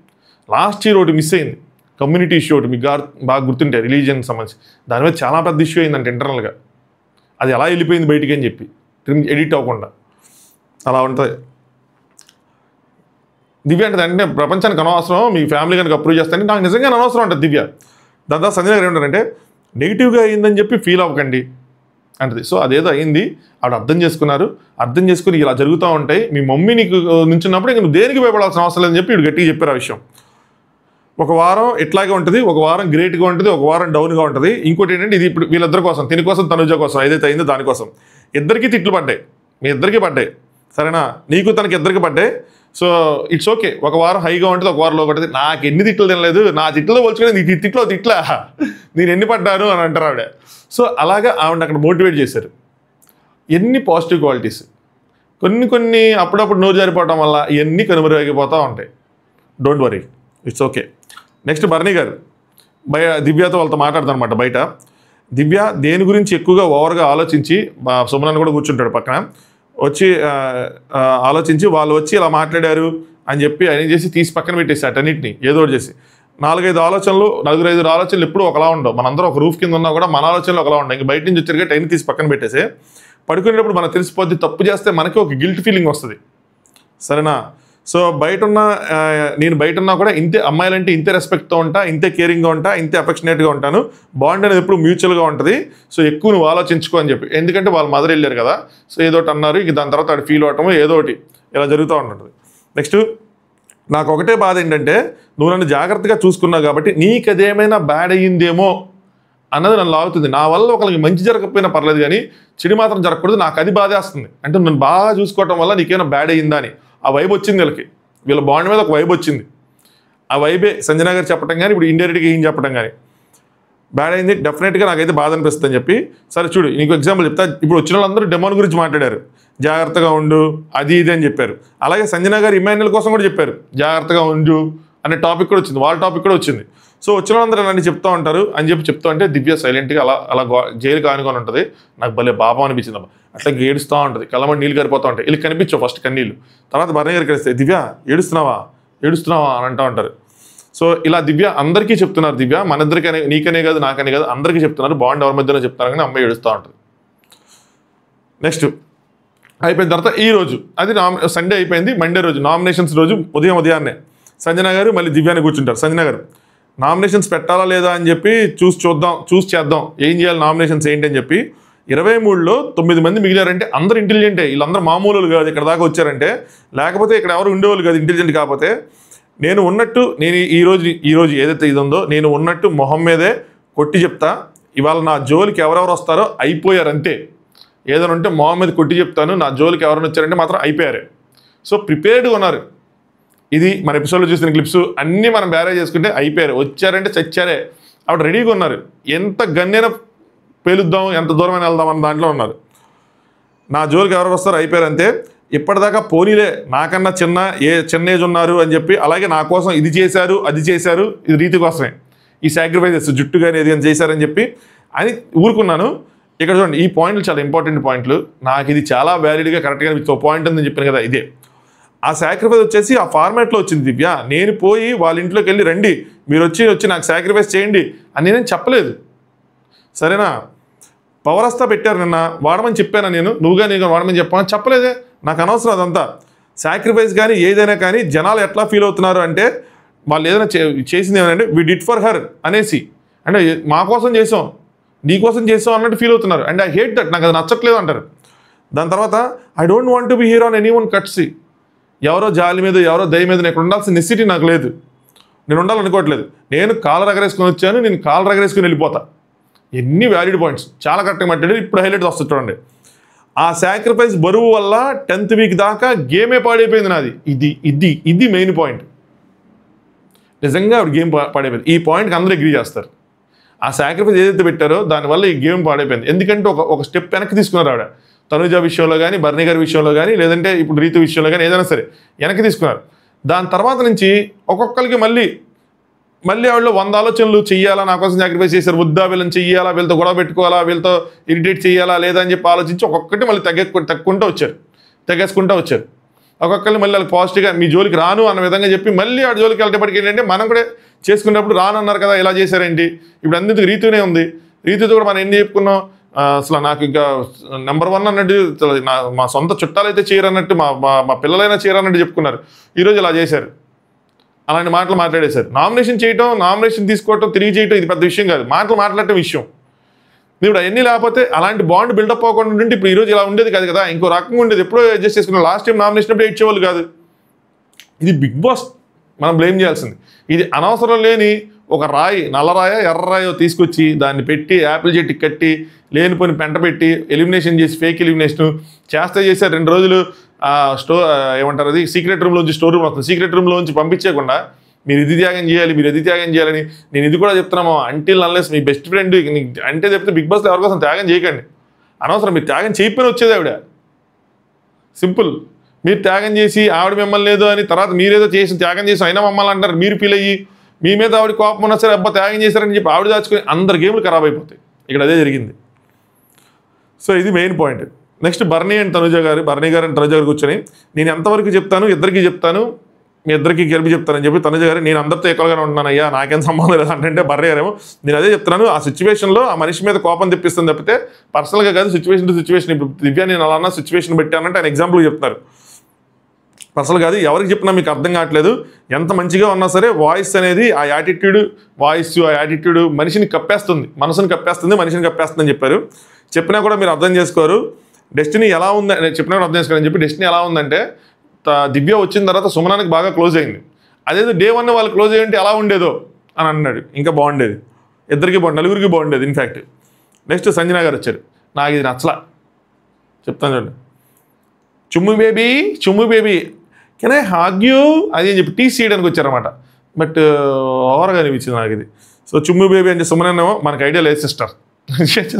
లాస్ట్ ఇయర్ ఒకటి మిస్ అయింది, కమ్యూనిటీ ఇష్యూ ఒకటి మీకు బాగా గుర్తుంటే, రిలీజియన్ సంబంధించి దాని మీద చాలా పెద్ద ఇష్యూ అయిందంటే ఇంటర్నల్గా. అది ఎలా వెళ్ళిపోయింది బయటికి అని చెప్పి ఎడిట్ అవ్వకుండా అలా ఉంటుంది. దివ్య అంటే అంటే ప్రపంచానికి అనవసరం, మీ ఫ్యామిలీ కనుక అప్రూవ్ చేస్తే నాకు నిజంగా అనవసరం ఉంటుంది దివ్య. దాదాపు సంజయ్ గారు ఏమంటారంటే నెగిటివ్గా అయిందని చెప్పి ఫీల్ అవ్వకండి అంటది. సో అదేదో అయింది, ఆవిడ అర్థం చేసుకుని ఇలా జరుగుతూ ఉంటాయి, మీ మమ్మీ నీకు నుంచున్నప్పుడు ఇంక నువ్వు దేనికి భయపడాల్సిన అవసరం లేదని చెప్పి ఇటు గట్టిగా చెప్పారు ఆ విషయం. ఒక వారం ఇట్లాగే ఉంటుంది, ఒక వారం గ్రేట్గా ఉంటుంది, ఒక వారం డౌన్గా ఉంటుంది. ఇంకోటి ఏంటంటే ఇది ఇప్పుడు వీళ్ళిద్దరి కోసం, తిని కోసం, తనుజ కోసం ఏదైతే అయిందో దానికోసం ఇద్దరికీ తిట్లు పడ్డాయి, మీ ఇద్దరికీ పడ్డాయి, సరేనా? నీకు తనకి ఇద్దరికి పడ్డాయి. సో ఇట్స్ ఓకే, ఒక వారం హైగా ఉంటుంది, ఒక వారంలో ఉంటుంది. నాకు ఎన్ని తిట్లు తినలేదు, నా తిట్లో పోల్చుకుని నీ తిట్లా నేను ఎన్ని పడ్డాను అని అంటారు ఆవిడ. సో అలాగా ఆవిడ అక్కడ మోటివేట్ చేశారు. ఎన్ని పాజిటివ్ క్వాలిటీస్, కొన్ని అప్పుడప్పుడు నోరు జారిపోవడం వల్ల ఇవన్నీ కనుమరుగైపోతూ ఉంటాయి. Don't worry, it's okay. Next Bharani garu దివ్యతో వాళ్ళతో మాట్లాడతారనమాట బయట. దివ్య దేని గురించి ఎక్కువగా ఓవర్గా ఆలోచించి, సుమనన్ కూడా కూర్చుంటాడు పక్కన, వచ్చి ఆలోచించి వాళ్ళు వచ్చి ఇలా మాట్లాడారు అని చెప్పి ఆయన చేసి తీసి పక్కన పెట్టేసి అటన్నిటిని ఏదో ఒకటి చేసి 4-5 ఆలోచనలు ఎప్పుడూ ఒకలా ఉండవు. మనందరూ ఒక రూఫ్ కింద ఉన్నా కూడా మన ఆలోచనలు ఒకలా ఉండవు. ఇంక బయట నుంచి వచ్చారుగా టైం తీసి పక్కన పెట్టేసి పడుకునేటప్పుడు మనకు తెలిసిపోద్ది, తప్పు చేస్తే మనకి ఒక గిల్ట్ ఫీలింగ్ వస్తుంది, సరేనా? సో నేను బయట ఉన్నా కూడా ఇంతే, అమ్మాయిలంటే ఇంతే రెస్పెక్ట్తో ఉంటా, ఇంతే కేరింగ్గా ఉంటా, ఇంతే అఫెక్షనేట్గా ఉంటాను. బాండ్ అనేది ఎప్పుడు మ్యూచువల్గా ఉంటుంది. సో ఎక్కువ నువ్వు ఆలోచించుకో అని చెప్పి, ఎందుకంటే వాళ్ళ మదర్ వెళ్ళారు కదా, సో ఏదో ఒకటి అన్నారు, ఇక దాని తర్వాత అది ఫీల్ అవటము ఏదో ఒకటి ఇలా జరుగుతూ ఉంటుంది. నెక్స్ట్ నాకు ఒకటే బాధ ఏంటంటే నువ్వు నన్ను జాగ్రత్తగా చూసుకున్నావు కాబట్టి నీకు అదేమైనా బ్యాడ్ అయ్యిందేమో అన్నది నన్ను లాగుతుంది. నా వల్ల ఒకరికి మంచి జరగకపోయినా పర్లేదు కానీ చెడు మాత్రం జరగకూడదు, నాకు అది బాధేస్తుంది. అంటే నన్ను బాగా చూసుకోవటం వల్ల నీకేమైనా బ్యాడ్ అయ్యిందా అని ఆ వైబ్ వచ్చింది వీళ్ళకి, వీళ్ళ బాండ్ మీద ఒక వైబ్ వచ్చింది. ఆ వైబే సంజన గారు చెప్పడం కానీ ఇప్పుడు ఇండైరెక్ట్గా ఏం చెప్పడం కానీ బ్యాడ్ అయింది, డెఫినెట్గా నాకైతే బాధ అనిపిస్తుంది అని చెప్పి. సరే చూడు, నీకు ఎగ్జాంపుల్ చెప్తా. ఇప్పుడు వచ్చిన వాళ్ళందరూ డెమోన్ గురించి మాట్లాడారు, జాగ్రత్తగా ఉండు అది ఇది అని చెప్పారు. అలాగే సంజన గారు ఇమాన్యుల్ కోసం కూడా చెప్పారు, జాగ్రత్తగా ఉండు అనే టాపిక్ కూడా వచ్చింది, వాళ్ళ టాపిక్ కూడా వచ్చింది. సో వచ్చిన వాళ్ళందరూ అలాంటి చెప్తూ ఉంటారు అని చెప్పి చెప్తూ ఉంటే దివ్య సైలెంట్గా అలా జైలు కానుకొని ఉంటుంది. నాకు భలే పాపం అనిపించింది అమ్మా. అట్లా ఏడుస్తూ ఉంటుంది, కళ్ళమని నీళ్ళు కరిపోతూ ఉంటాయి. వీళ్ళకి కనిపించవు ఫస్ట్ కన్నీళ్ళు, తర్వాత భరణి గారికి కలిస్తే దివ్య ఏడుస్తున్నావా అని అంటూ ఉంటారు. సో ఇలా దివ్య అందరికీ చెప్తున్నారు, దివ్య మన ఇద్దరికనే, నీకనే కాదు నాకనే కాదు అందరికీ చెప్తున్నారు, బాండ్ ఎవరి మధ్యలో చెప్తున్నారు కానీ అమ్మాయి ఏడుస్తూ ఉంటుంది. నెక్స్ట్ అయిపోయిన తర్వాత ఈ రోజు అది సండే అయిపోయింది, మండే రోజు నామినేషన్స్ రోజు ఉదయాన్నే సంజన గారు మళ్ళీ దివ్యాన్ని కూర్చుంటారు. సంజన గారు నామినేషన్స్ పెట్టాలా లేదా అని చెప్పి చూసి చేద్దాం, ఏం చేయాలి నామినేషన్స్ ఏంటి అని చెప్పి 23లో 9 మంది మిగిలారంటే అందరూ ఇంటెలిజెంటే, వీళ్ళందరూ మామూలు కాదు ఇక్కడ దాకా వచ్చారంటే, లేకపోతే ఇక్కడ ఎవరు ఉండేవాళ్ళు కాదు ఇంటెలిజెంట్. కాకపోతే నేను ఈరోజు ఏదైతే ఇది ఉందో నేను ఉన్నట్టు మొహం మీదే కొట్టి చెప్తా, ఇవాళ నా జోలికి ఎవరెవరు వస్తారో అయిపోయారు అంతే. ఏదైనా ఉంటే మొహం మీద కొట్టి చెప్తాను, నా జోలికి ఎవరైనా వచ్చారంటే మాత్రం అయిపోయారు. సో ప్రిపేర్డ్గా ఉన్నారు. ఇది మన ఎపిసోడ్లో చూసిన క్లిప్స్ అన్నీ మనం బ్యారేజ్ చేసుకుంటే అయిపోయారు, వచ్చారంటే చచ్చారే, ఆవిడ రెడీగా ఉన్నారు. ఎంత గన్నైనా పేలుద్దాం, ఎంత దూరమైన వెళ్దాం అన్న దాంట్లో ఉన్నారు. నా జోలికి ఎవరు వస్తారో అయిపోయారు అంతే. ఇప్పటిదాకా పోనీలే నాకన్నా చిన్న ఏజ్ ఉన్నారు అని చెప్పి, అలాగే నా కోసం ఇది చేశారు అది చేశారు, ఇది రీతి కోసమే ఈ సాక్రిఫైజెస్ జుట్టు కానీ ఏది అని చేశారని చెప్పి అని ఊరుకున్నాను. ఇక్కడ చూడండి, ఈ పాయింట్లు చాలా ఇంపార్టెంట్ పాయింట్లు, నాకు ఇది చాలా వ్యాలిడ్గా కరెక్ట్గా ఒక పాయింట్ ఉందని చెప్పాను కదా, ఇదే ఆ సాక్రిఫైస్ వచ్చేసి ఆ ఫార్మాట్లో వచ్చింది. దివ్య నేను పోయి వాళ్ళ ఇంట్లోకి వెళ్ళి రండి మీరు వచ్చి నాకు సాక్రిఫైస్ చేయండి అని నేనేం చెప్పలేదు, సరేనా? పవరస్తా పెట్టారు నిన్న, వాడమని చెప్పాను నేను, నువ్వుగా నేను వాడమని చెప్పాను చెప్పలేదే, నాకు అనవసరం అదంతా. సాక్రిఫైస్ కానీ ఏదైనా కానీ జనాలు ఎట్లా ఫీల్ అవుతున్నారు అంటే, వాళ్ళు ఏదైనా చేసింది ఏమంటే వి డిడ్ ఫర్ హర్ అనేసి, అంటే మా కోసం చేసాం నీ కోసం చేసాం అన్నట్టు ఫీల్ అవుతున్నారు. అండ్ ఐ హేట్ దట్, నాకు అది నచ్చట్లేదు అంటారు. దాని తర్వాత I don't want to be hero on any one కట్సీ. ఎవరో జాలి మీద ఎవరో దయ మీద నేను ఉండాల్సిన నెసిటీ నాకు లేదు, నేను ఉండాలనుకోవట్లేదు. నేను కాలర్ ఎగరేసుకొని వచ్చాను, నేను కాలర్ ఎగరేసుకొని వెళ్ళిపోతా. ఎన్ని వ్యాలిడ్ పాయింట్స్, చాలా కరెక్ట్గా మాట్లాడారు. ఇప్పుడు హైలైట్స్ వస్తుంది చూడండి. ఆ సాక్రిఫైస్ బరువు వల్ల 10th వీక్ దాకా గేమే పాడైపోయింది నాది. ఇది మెయిన్ పాయింట్. నిజంగా ఆవిడ గేమ్ పాడైపోయింది. ఈ పాయింట్కి అందరూ అగ్రీ చేస్తారు. ఆ సాక్రిఫైస్ ఏదైతే పెట్టారో దానివల్ల ఈ గేమ్ పాడైపోయింది. ఎందుకంటే ఒక స్టెప్ వెనక్కి తీసుకున్నారు ఆవిడ. తనుజ విషయంలో కానీ, బర్నీ గారి విషయంలో కానీ, లేదంటే ఇప్పుడు రీతు విషయంలో కానీ, ఏదైనా సరే వెనక్కి తీసుకున్నారు. దాని తర్వాత నుంచి ఒక్కొక్కరికి మళ్ళీ ఆవిడలో 100 ఆలోచనలు చెయ్యాలా, నా కోసం సాక్రిఫైస్ చేశారు, వద్దా వీళ్ళని చెయ్యాలా, వీళ్ళతో గొడవ పెట్టుకోవాలా, వీళ్ళతో ఇరిటేట్ చేయాలా లేదా అని చెప్పి ఆలోచించి ఒక్కొక్కటి మళ్ళీ తెగేసుకుంటూ వచ్చారు. ఒక్కొక్కరిని మళ్ళీ వాళ్ళకి పాజిటివ్గా మీ జోలికి రాను అన్న విధంగా చెప్పి మళ్ళీ ఆడ జోలికి వెళ్ళేటప్పటికి ఏంటంటే మనం కూడా చేసుకున్నప్పుడు రాను అన్నారు కదా, ఇలా చేశారేంటి. ఇప్పుడు అందుకు రీతునే ఉంది. రీతుతో కూడా మనం ఎన్ని చెప్పుకున్నాం, అసలు నాకు ఇంకా నెంబర్ 1 అన్నట్టు, మా సొంత చుట్టాలు అయితే చేయరన్నట్టు, మా పిల్లలైనా చేయరన్నట్టు చెప్పుకున్నారు. ఈరోజు ఇలా చేశారు, అలాంటి మాటలు మాట్లాడేశారు. నామినేషన్ చేయటం, నామినేషన్ తీసుకోవటం, తిరిగి చేయటం ఇది పెద్ద విషయం కాదు, మాట్లాడటం విషయం. ఇప్పుడు అవన్నీ లేకపోతే అలాంటి బాండ్ బిల్డప్ అవ్వకుండా ఉంటే ఇప్పుడు ఈరోజు ఇలా ఉండేది కాదు కదా, ఇంకో రకంగా ఉండేది. ఎప్పుడో అడ్జస్ట్ చేసుకున్నాం. లాస్ట్ టైం నామినేషన్ అప్పుడు ఇచ్చేవాళ్ళు కాదు. ఇది బిగ్ బాస్ మనం బ్లేమ్ చేయాల్సింది. ఇది అనవసరం లేని ఒక రాయి, నల్లరాయో ఎర్రరాయో తీసుకొచ్చి దాన్ని పెట్టి యాపిల్ చెట్టుకి కట్టి లేనిపోని పెంట పెట్టి ఎలిమినేషన్ చేసి ఫేక్ ఎలిమినేషన్ చేశారు. 2 రోజులు ఏమంటారు అది సీక్రెట్ రూమ్లోంచి స్టోర్ రూమ్ వస్తుంది, సీక్రెట్ రూమ్లోంచి పంపించేయకుండా మీరు ఇది త్యాగం చేయాలి, మీరు ఇది త్యాగం చేయాలని. నేను ఇది కూడా చెప్తున్నాము, అంటిల్ అన్లెస్ మీ బెస్ట్ ఫ్రెండ్ అంటే చెప్తే బిగ్ బాస్లో ఎవరికోసం త్యాగం చేయకండి. అనవసరం, మీరు త్యాగం చేయకపోయినా వచ్చేది ఆవిడ. సింపుల్. మీరు త్యాగం చేసి ఆవిడ మిమ్మల్ని లేదు అని తర్వాత మీరేదో చేసి త్యాగం చేసి అయినా మమ్మల్ని అంటారు, మీరు ఫీల్ అయ్యి మీ మీద ఆవిడ కోపం ఉన్నా సరే అబ్బా త్యాగం చేశారని చెప్పి ఆవిడ దాచుకొని అందరు గేమ్లు ఖరాబ్ అయిపోతాయి. ఇక్కడ అదే జరిగింది. సో ఇది main point. Next Bharani and Tanuja గారు కూర్చొని నేను ఎంతవరకు చెప్తాను, ఇద్దరికి చెప్తాను, మీ ఇద్దరికి కలిపి చెప్తానని చెప్పి తనుజ గారు నేను అందరితో ఎక్కువగానే ఉంటున్నాను అయ్యా, నాకేం సంబంధం లేదు అంటే బర్నీ గారేమో నేను అదే చెప్తున్నాను, ఆ సిచ్యువేషన్లో ఆ మనిషి మీద కోపం తెప్పిస్తుంది తప్పితే పర్సనల్గా కాదు, సిచ్యువేషన్ టు సిచ్యువేషన్. ఇప్పుడు దివ్య నేను అలా అన్న సిచ్యువేషన్ పెట్టానంటే ఆయన ఎగ్జాంపుల్ చెప్తున్నారు, పర్సనల్ కాదు. ఎవరికి చెప్పినా మీకు అర్థం కావట్లేదు. ఎంత మంచిగా ఉన్నా సరే వాయిస్ అనేది ఆ యాటిట్యూడ్, ఆ యాటిట్యూడ్ మనిషిని కప్పేస్తుంది, మనసుని కప్పేస్తుంది, మనిషిని కప్పేస్తుంది అని చెప్పారు. చెప్పినా కూడా మీరు అర్థం చేసుకోరు. డెస్టినీ ఎలా ఉందని చెప్పినా కూడా అర్థం చేసుకోరని చెప్పి డెస్టినీ ఎలా ఉందంటే దివ్య వచ్చిన తర్వాత సుమనానికి బాగా క్లోజ్ అయింది. అదేదో డే 1 వాళ్ళు క్లోజ్ అయ్యింటే ఎలా ఉండేదో అని అన్నాడు. ఇంకా బాగుండేది, ఇద్దరికి నలుగురికి బాగుండేది ఇన్ఫ్యాక్ట్. నెక్స్ట్ సంజన గారు వచ్చారు. నాకు ఇది నచ్చలా, చెప్తాను చూడండి. చుమ్ము baby can I hug you అది అని చెప్పి టీస్ చేయడానికి వచ్చారన్నమాట. బట్ ఓవర్గా అనిపించింది నాకు ఇది. సో చుమ్ము బేబీ అంటే సుమనేమో మనకు ఐడియా లేదు సిస్టర్,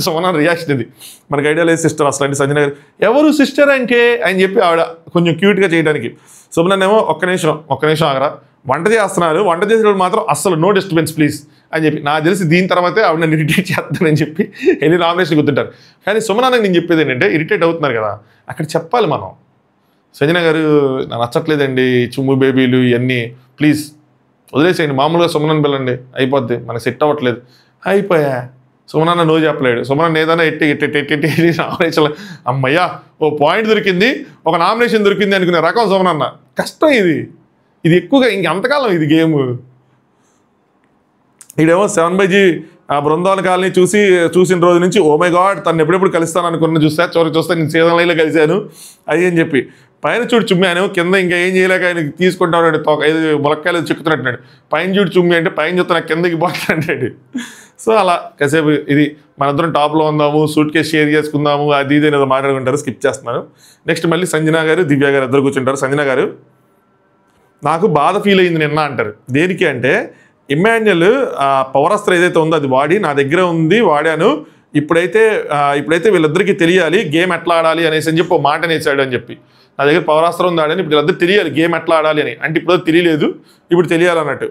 సుమన రియాక్షన్ ఇది, మనకు ఐడియా లేదు సిస్టర్ అసలు అంటే. సంజన గారు ఎవరు సిస్టర్ అంటే అని చెప్పి ఆవిడ కొంచెం క్యూట్గా చేయడానికి. సుమనేమో ఒక్క నిమిషం ఆగరా, వంట చేస్తున్నారు, వంట చేసేటప్పుడు మాత్రం అస్సలు నో డిస్టర్బెన్స్ ప్లీజ్ అని చెప్పి నాకు తెలిసి దీని తర్వాతే ఆవిడ నన్ను ఇరిటేట్ చేస్తానని చెప్పి వెళ్ళి నామినేషన్ గుర్తుంటారు. కానీ సుమనానికి నేను చెప్పేది ఏంటంటే ఇరిటేట్ అవుతున్నారు కదా, అక్కడ చెప్పాలి మనం. సంజన గారు నాకు నచ్చట్లేదండి చుమ్ము బేబీలు ఇవన్నీ, ప్లీజ్ వదిలేసేయండి, మామూలుగా సుమనని పిల్లండి అయిపోద్ది, మనకు సెట్ అవ్వట్లేదు. అయిపోయా సుమనన్న నో చెప్పలేడు. సుమనన్న ఏదైనా ఎట్టి నామినేషన్ అమ్మయ్యా ఓ పాయింట్ దొరికింది, ఒక నామినేషన్ దొరికింది అనుకునే రకం సుమనన్న. కష్టం ఇది ఎక్కువగా ఇంకంతకాలం ఇది గేమ్. ఇదేమో 7/G ఆ బృందావన కాలనీ చూసిన రోజు నుంచి ఓ మై గాడ్ తను ఎప్పుడెప్పుడు కలుస్తాను అనుకున్న చూస్తే నేను సీజన్ లైన్లో కలిశాను అది అని చెప్పి. పైన చూడు చుమ్మి అనేమో కింద ఇంకా ఏం చేయలేక ఆయన తీసుకుంటాడు, ములక్కాయలు చెక్కుతున్నట్టున్నాడు. పైన చూడు చుమ్మి అంటే పైన చూస్తే నాకు కిందకి పోతాడు. సో అలా కాసేపు ఇది మనందరం టాప్లో ఉందాము, సూట్ కేసు షేర్ చేసుకుందాము, అది ఇది అనేది మాట్లాడుకుంటారు. స్కిప్ చేస్తున్నాను. నెక్స్ట్ మళ్ళీ సంజన గారు దివ్య గారు ఇద్దరు కూర్చుంటారు. సంజన గారు నాకు బాధ ఫీల్ అయింది నిన్న అంటారు. దేనికి అంటే ఇమ్మాన్యుయల్ పవర్ అస్త్రం ఏదైతే ఉందో అది వాడి నా దగ్గర ఉంది, వాడాను, ఇప్పుడైతే వీళ్ళిద్దరికీ తెలియాలి గేమ్ ఎట్లా ఆడాలి అనేసి అని చెప్పి ఒక మాట నేర్చాడు అని చెప్పి. నా దగ్గర పవర్ అస్త్రం ఉంది ఆడని ఇప్పుడు వీళ్ళిద్దరు తెలియాలి గేమ్ ఎట్లా ఆడాలి అని. అంటే ఇప్పుడు తెలియలేదు, ఇప్పుడు తెలియాలన్నట్టు.